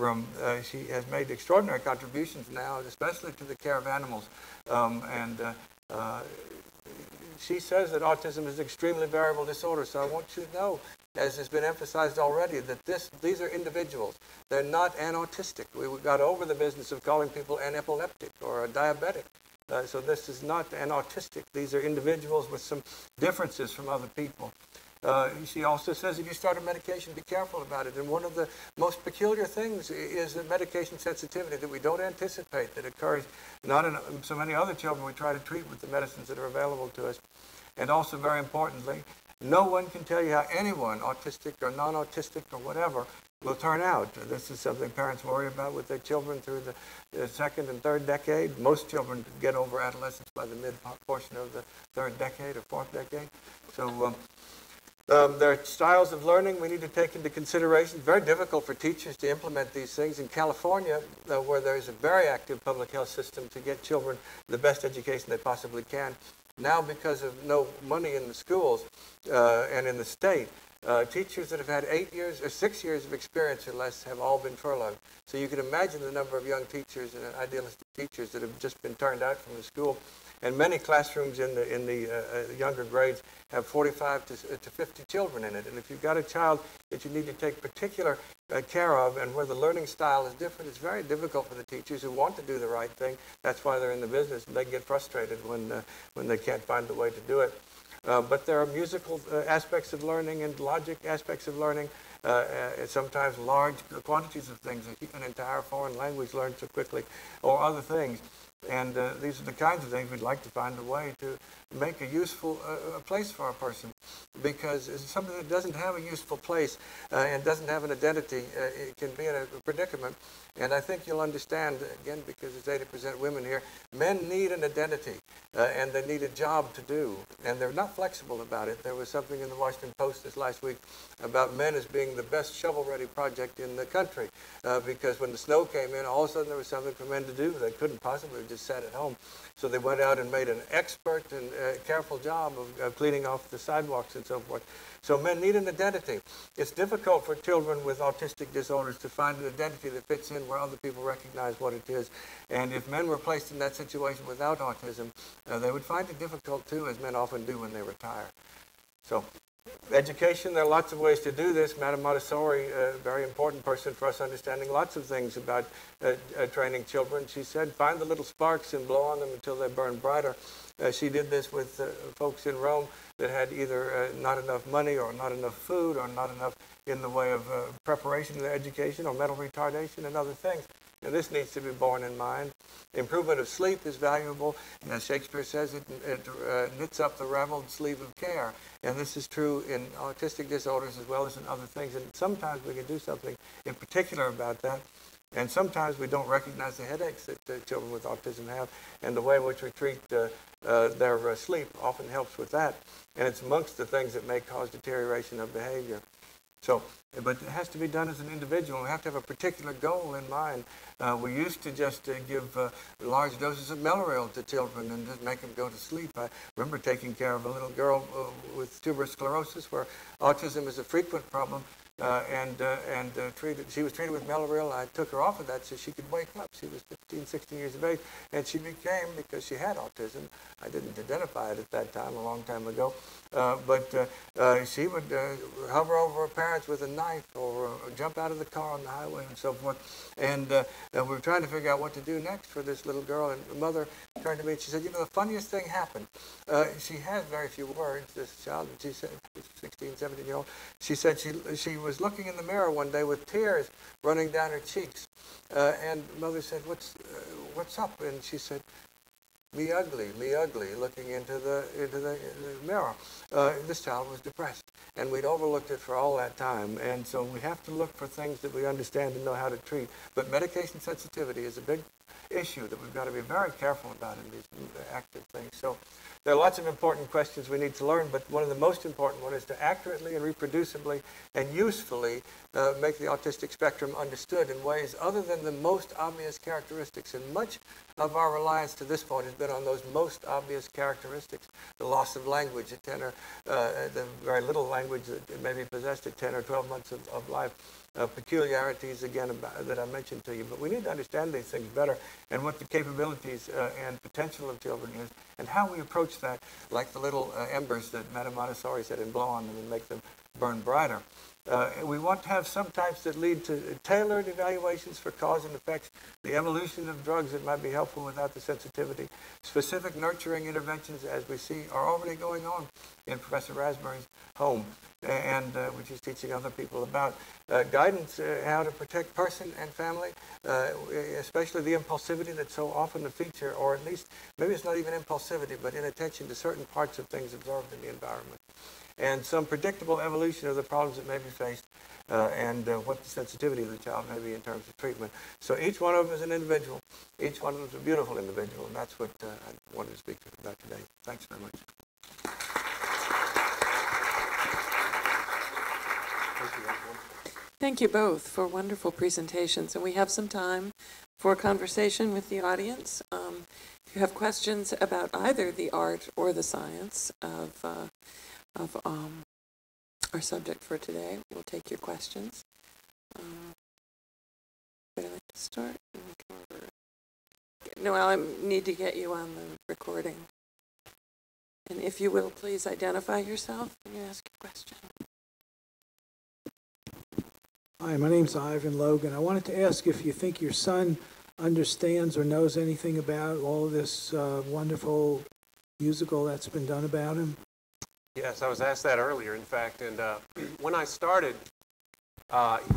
S11: she has made extraordinary contributions now, especially to the care of animals. She says that autism is an extremely variable disorder, so I want you to know, as has been emphasized already, that these are individuals. They're not an autistic. We got over the business of calling people an epileptic or a diabetic. So this is not an autistic. These are individuals with some differences from other people. She also says if you start a medication, be careful about it. And one of the most peculiar things is the medication sensitivity that we don't anticipate, that occurs not in so many other children we try to treat with the medicines that are available to us. And also, very importantly, no one can tell you how anyone, autistic or non-autistic or whatever, will turn out. This is something parents worry about with their children through the second and third decade. Most children get over adolescence by the mid-portion of the third decade or fourth decade. So there are styles of learning we need to take into consideration. It's very difficult for teachers to implement these things. In California, where there is a very active public health system to get children the best education they possibly can, now because of no money in the schools and in the state, teachers that have had 8 years or 6 years of experience or less have all been furloughed. So you can imagine the number of young teachers and idealistic teachers that have just been turned out from the school. And many classrooms in the younger grades have 45 to 50 children in it. And if you've got a child that you need to take particular care of and where the learning style is different, it's very difficult for the teachers who want to do the right thing. That's why they're in the business, and they get frustrated when they can't find a way to do it. But there are musical aspects of learning and logic aspects of learning. Sometimes large quantities of things, an entire foreign language learned so quickly, or other things. And these are the kinds of things we'd like to find a way to make a useful place for a person. Because it's something that doesn't have a useful place and doesn't have an identity, it can be in a predicament. And I think you'll understand, again, because there's 80% women here, men need an identity and they need a job to do. And they're not flexible about it. There was something in the Washington Post this last week about men as being the best shovel-ready project in the country. Because when the snow came in, all of a sudden there was something for men to do. They couldn't possibly just sat at home. So they went out and made an expert and careful job of cleaning off the sidewalks and so forth. So men need an identity. It's difficult for children with autistic disorders to find an identity that fits in where other people recognize what it is. And if men were placed in that situation without autism, they would find it difficult too, as men often do when they retire. So education, there are lots of ways to do this. Madame Montessori, a very important person for us understanding lots of things about training children. She said, find the little sparks and blow on them until they burn brighter. She did this with folks in Rome that had either not enough money or not enough food or not enough in the way of preparation of their education or mental retardation and other things. And this needs to be borne in mind. Improvement of sleep is valuable. As Shakespeare says, it knits up the raveled sleeve of care. And this is true in autistic disorders as well as in other things. And sometimes we can do something in particular about that. And sometimes we don't recognize the headaches that children with autism have. And the way in which we treat their sleep often helps with that. And it's amongst the things that may cause deterioration of behavior. So, but it has to be done as an individual. We have to have a particular goal in mind. We used to just give large doses of Mellaril to children and just make them go to sleep. I remember taking care of a little girl with tuberous sclerosis where autism is a frequent problem. She was treated with Mellaril. I took her off of that so she could wake up. She was 15, 16 years of age, and she became, because she had autism, I didn't identify it at that time, a long time ago, but she would hover over her parents with a knife or jump out of the car on the highway and so forth. And we were trying to figure out what to do next for this little girl, and the mother turned to me and she said, you know, the funniest thing happened. She has very few words, this child, and she said, 16, 17-year-old, she said she was looking in the mirror one day with tears running down her cheeks, and mother said, "What's up?" And she said, me ugly," looking into the mirror. This child was depressed, and we'd overlooked it for all that time. And so we have to look for things that we understand and know how to treat. But medication sensitivity is a big issue that we've got to be very careful about in these active things. So there are lots of important questions we need to learn, but one of the most important one is to accurately and reproducibly and usefully make the autistic spectrum understood in ways other than the most obvious characteristics. And much of our reliance to this point has been on those most obvious characteristics. The loss of language at 10 or the very little language that may be possessed at 10 or 12 months of life. Peculiarities, again, that I mentioned to you. But we need to understand these things better and what the capabilities and potential of children is and how we approach that, like the little embers that Madame Montessori said, and blow on them and make them burn brighter. We want to have some types that lead to tailored evaluations for cause and effects, the evolution of drugs that might be helpful without the sensitivity, specific nurturing interventions, as we see are already going on in Professor Rasbury's home, and which he's teaching other people about. Guidance, how to protect person and family, especially the impulsivity that's so often a feature, or at least, maybe it's not even impulsivity, but inattention to certain parts of things observed in the environment. And some predictable evolution of the problems that may be faced, and what the sensitivity of the child may be in terms of treatment. So each one of them is an individual. Each one of them is a beautiful individual, and that's what I wanted to speak about today. Thanks very much.
S1: Thank you both for wonderful presentations, and we have some time for a conversation with the audience. If you have questions about either the art or the science of our subject for today, we'll take your questions. Would I like to start? Noelle, I need to get you on the recording. And if you will, please identify yourself when you ask your question.
S12: Hi, my name's Ivan Logan. I wanted to ask if you think your son understands or knows anything about all of this wonderful musical that's been done about him.
S2: Yes, I was asked that earlier, in fact, and when I started,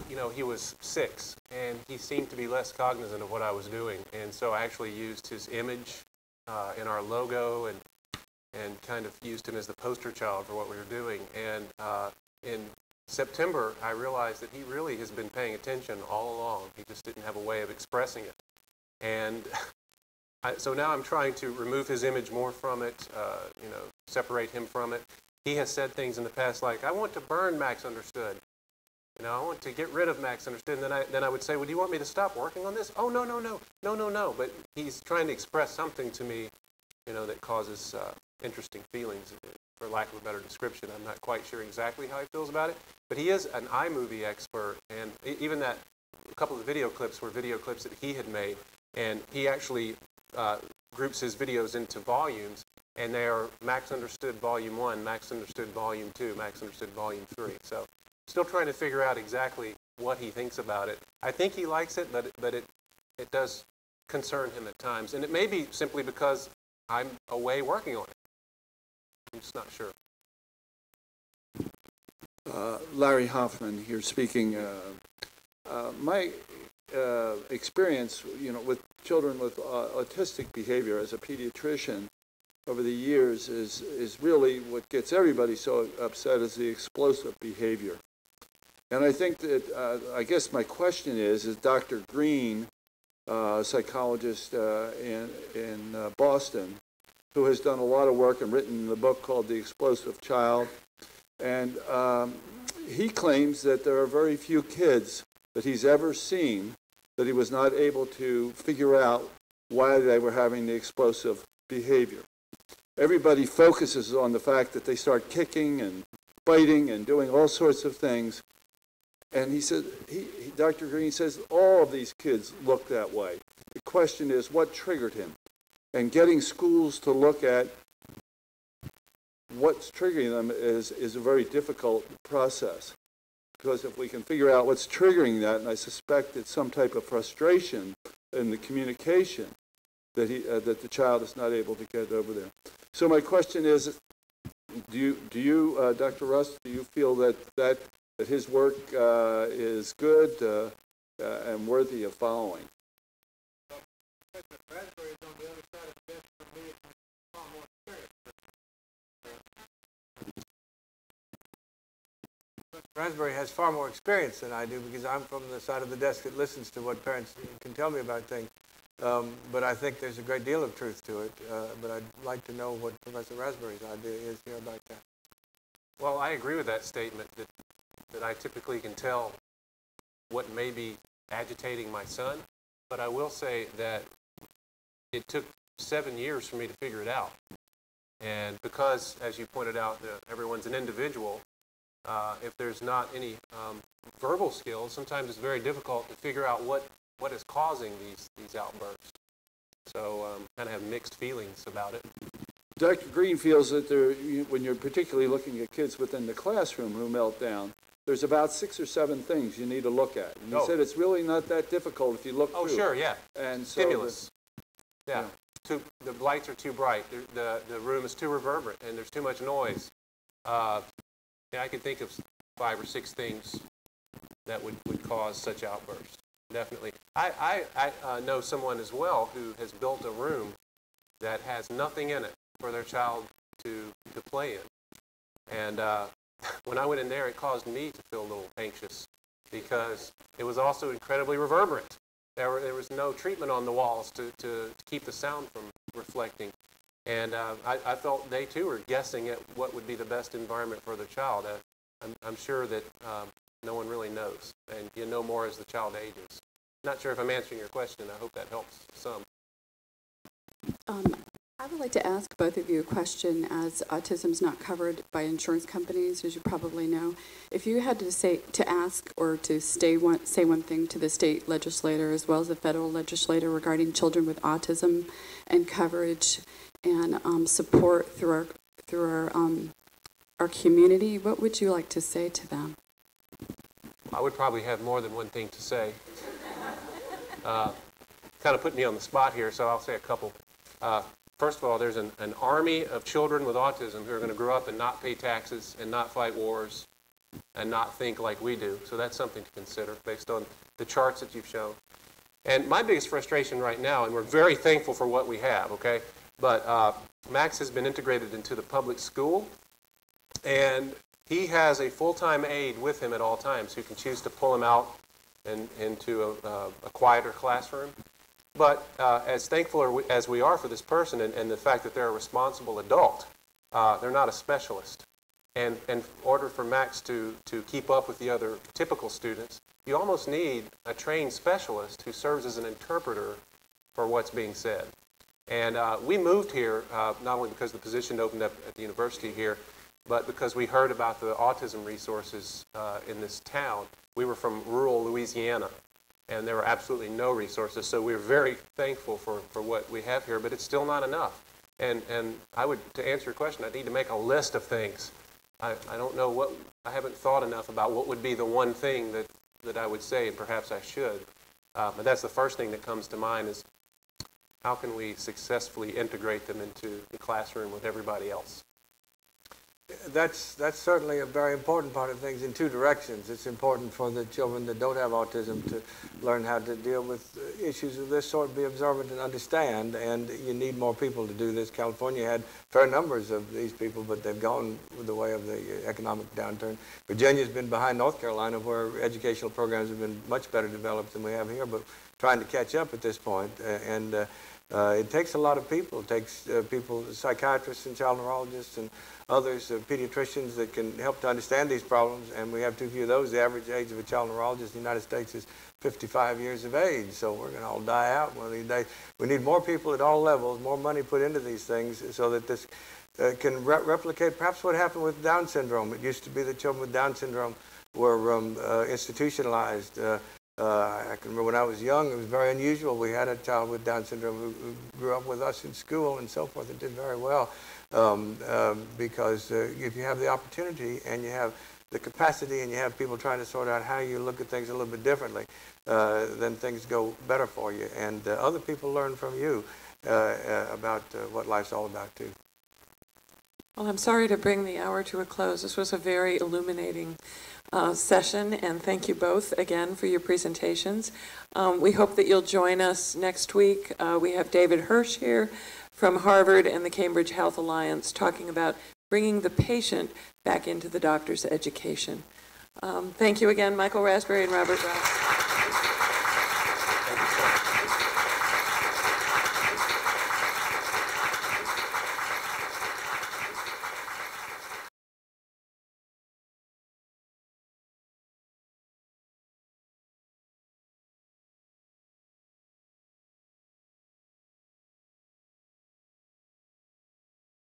S2: you know, he was 6, and he seemed to be less cognizant of what I was doing, and so I actually used his image in our logo and kind of used him as the poster child for what we were doing. And in September, I realized that he really has been paying attention all along. He just didn't have a way of expressing it. And so now I'm trying to remove his image more from it, you know, separate him from it. He has said things in the past like, I want to burn Max Understood. You know, I want to get rid of Max Understood. And then I would say, well, do you want me to stop working on this? Oh, no. But he's trying to express something to me, you know, that causes interesting feelings, for lack of a better description. I'm not quite sure exactly how he feels about it. But he is an iMovie expert. And even that, a couple of video clips were video clips that he had made. And he actually groups his videos into volumes, and they are Max Understood Volume 1, Max Understood Volume 2, Max Understood Volume 3. So still trying to figure out exactly what he thinks about it. I think he likes it, but it does concern him at times. And it may be simply because I'm away working on it. I'm just not sure.
S13: Larry Hoffman here speaking. My experience, you know, with children with autistic behavior as a pediatrician over the years is really what gets everybody so upset is the explosive behavior. And I think that, I guess my question is Dr. Green, a psychologist in Boston, who has done a lot of work and written the book called The Explosive Child, and he claims that there are very few kids that he's ever seen that he was not able to figure out why they were having the explosive behavior. Everybody focuses on the fact that they start kicking and biting and doing all sorts of things. And he said, Dr. Green says, all of these kids look that way. The question is, what triggered him? And getting schools to look at what's triggering them is a very difficult process. Because if we can figure out what's triggering that, and I suspect it's some type of frustration in the communication that the child is not able to get over there. So my question is, do you, Dr. Rust, do you feel that his work is good and worthy of following?
S11: Rasbury has far more experience than I do because I'm from the side of the desk that listens to what parents can tell me about things. But I think there's a great deal of truth to it. But I'd like to know what Professor Rasbury's idea is here about that.
S2: Well, I agree with that statement that I typically can tell what may be agitating my son, but I will say that it took 7 years for me to figure it out. And because, as you pointed out, everyone's an individual, if there's not any verbal skills, sometimes it's very difficult to figure out what is causing these outbursts. So kind of have mixed feelings about it.
S13: Dr. Green feels that when you're particularly looking at kids within the classroom who melt down, there's about 6 or 7 things you need to look at. And he said it's really not that difficult if you look through.
S2: Oh, sure, yeah.
S13: And so
S2: stimulus. Yeah. The lights are too bright. The room is too reverberant, and there's too much noise. I can think of 5 or 6 things that would cause such outbursts. Definitely. I know someone as well who has built a room that has nothing in it for their child to play in. And when I went in there, it caused me to feel a little anxious because it was also incredibly reverberant. There was no treatment on the walls to keep the sound from reflecting. And I felt they, too, were guessing at what would be the best environment for their child. I'm sure that no one really knows, and you know more as the child ages. Not sure if I'm answering your question. I hope that helps some.
S14: I would like to ask both of you a question, as autism is not covered by insurance companies, as you probably know. If you had to ask or to say one thing to the state legislator as well as the federal legislator regarding children with autism and coverage and support through our community, what would you like to say to them?
S2: I would probably have more than one thing to say. Kind of put me on the spot here, so I'll say a couple. First of all, there's an army of children with autism who are going to grow up and not pay taxes and not fight wars and not think like we do. So that's something to consider based on the charts that you've shown. And my biggest frustration right now, and we're very thankful for what we have, okay, but Max has been integrated into the public school, and he has a full-time aide with him at all times who can choose to pull him out and into a quieter classroom. But as thankful as we are for this person and the fact that they're a responsible adult, they're not a specialist. And in order for Max to keep up with the other typical students, you almost need a trained specialist who serves as an interpreter for what's being said. And we moved here not only because the position opened up at the university here, but because we heard about the autism resources in this town. We were from rural Louisiana, and there were absolutely no resources. So we're very thankful for what we have here, but it's still not enough. And I would, to answer your question, I need to make a list of things. I don't know what, I haven't thought enough about what would be the one thing that I would say, and perhaps I should. But that's the first thing that comes to mind is how can we successfully integrate them into the classroom with everybody else?
S11: That's certainly a very important part of things in 2 directions. It's important for the children that don't have autism to learn how to deal with issues of this sort, be observant and understand, and you need more people to do this. California had fair numbers of these people, but they've gone with the way of the economic downturn. Virginia's been behind North Carolina, where educational programs have been much better developed than we have here, but trying to catch up at this point. It takes a lot of people. It takes people, psychiatrists and child neurologists and others, pediatricians that can help to understand these problems, and we have too few of those. The average age of a child neurologist in the United States is 55 years of age, so we're going to all die out one of these days. We need more people at all levels, more money put into these things so that this can replicate perhaps what happened with Down syndrome. It used to be that children with Down syndrome were institutionalized. I can remember when I was young, it was very unusual. We had a child with Down syndrome who grew up with us in school and so forth and did very well. Because if you have the opportunity and you have the capacity and you have people trying to sort out how you look at things a little bit differently, then things go better for you. And other people learn from you about what life's all about, too.
S1: Well, I'm sorry to bring the hour to a close. This was a very illuminating session, and thank you both again for your presentations. We hope that you'll join us next week. We have David Hirsch here from Harvard and the Cambridge Health Alliance talking about bringing the patient back into the doctor's education. Thank you again, Michael Rasbury and Robert Ross.